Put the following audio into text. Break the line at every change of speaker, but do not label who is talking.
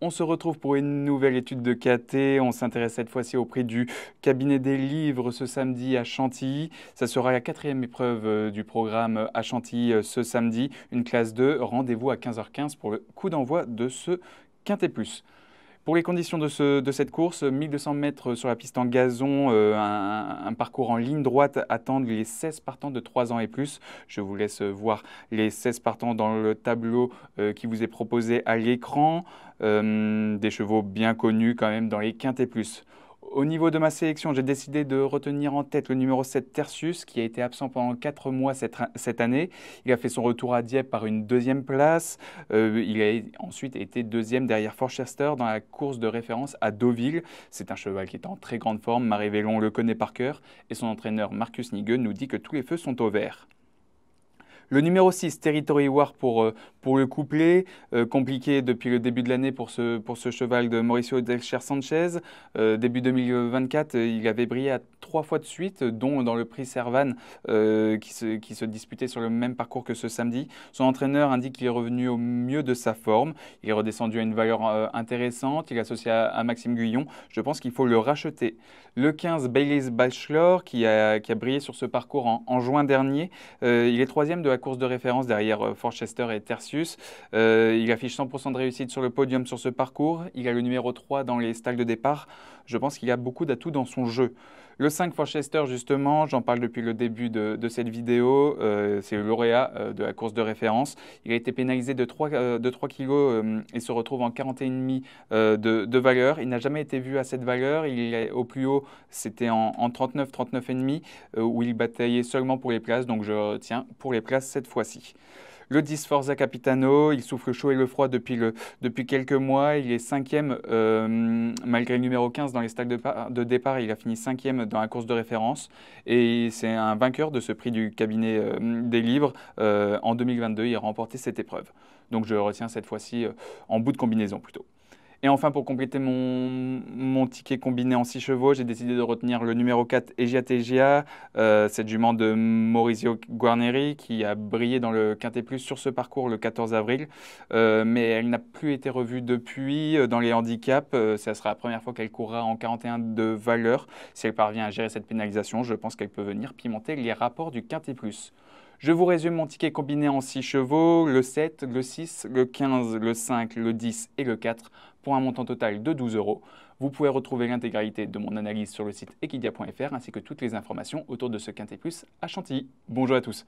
On se retrouve pour une nouvelle étude de KT. On s'intéresse cette fois-ci au prix du cabinet des livres ce samedi à Chantilly. Ça sera la quatrième épreuve du programme à Chantilly ce samedi. Une classe 2. Rendez-vous à 15h15 pour le coup d'envoi de ce Quintet Plus. Pour les conditions de cette course, 1200 mètres sur la piste en gazon, un parcours en ligne droite attendent les 16 partants de 3 ans et plus. Je vous laisse voir les 16 partants dans le tableau qui vous est proposé à l'écran. Des chevaux bien connus quand même dans les Quintet Plus. Au niveau de ma sélection, j'ai décidé de retenir en tête le numéro 7 Tertius, qui a été absent pendant 4 mois cette année. Il a fait son retour à Dieppe par une deuxième place. Il a ensuite été deuxième derrière Forchester dans la course de référence à Deauville. C'est un cheval qui est en très grande forme. Marie Vélon le connaît par cœur. Et son entraîneur Marcus Nigge nous dit que tous les feux sont au vert. Le numéro 6, Territory War pour le couplet, compliqué depuis le début de l'année pour ce cheval de Mauricio Delcher Sanchez. Début 2024, il avait brillé à 3 fois de suite, dont dans le prix Servan qui se disputait sur le même parcours que ce samedi. Son entraîneur indique qu'il est revenu au mieux de sa forme. Il est redescendu à une valeur intéressante. Il est associé à Maxime Guyon. Je pense qu'il faut le racheter. Le 15, Bailey's Bachelor, qui a brillé sur ce parcours en juin dernier. Il est troisième de la course de référence derrière Forchester et Tertius. Il affiche 100% de réussite sur le podium sur ce parcours. Il a le numéro 3 dans les stalles de départ. Je pense qu'il a beaucoup d'atouts dans son jeu. Le 5 Forchester, justement, j'en parle depuis le début de cette vidéo. C'est le lauréat de la course de référence. Il a été pénalisé de 3 kg et se retrouve en 41,5 de valeur. Il n'a jamais été vu à cette valeur. Il est au plus haut, c'était en 39, 39,5 où il bataillait seulement pour les places. Donc je retiens pour les places cette fois-ci. Le 10 Forza Capitano, il souffle le chaud et le froid depuis quelques mois. Il est cinquième malgré le numéro 15 dans les stacks de départ. Il a fini cinquième dans la course de référence. Et c'est un vainqueur de ce prix du cabinet des livres. En 2022, il a remporté cette épreuve. Donc je retiens cette fois-ci en bout de combinaison plutôt. Et enfin, pour compléter mon ticket combiné en 6 chevaux, j'ai décidé de retenir le numéro 4, Egia Tegia, cette jument de Maurizio Guarneri qui a brillé dans le Quintet Plus sur ce parcours le 14 avril. Mais elle n'a plus été revue depuis dans les handicaps. Ça sera la première fois qu'elle courra en 41 de valeur. Si elle parvient à gérer cette pénalisation, je pense qu'elle peut venir pimenter les rapports du Quintet Plus. Je vous résume mon ticket combiné en 6 chevaux, le 7, le 6, le 15, le 5, le 10 et le 4 pour un montant total de 12 €. Vous pouvez retrouver l'intégralité de mon analyse sur le site equidia.fr ainsi que toutes les informations autour de ce Quintet Plus à Chantilly. Bonjour à tous.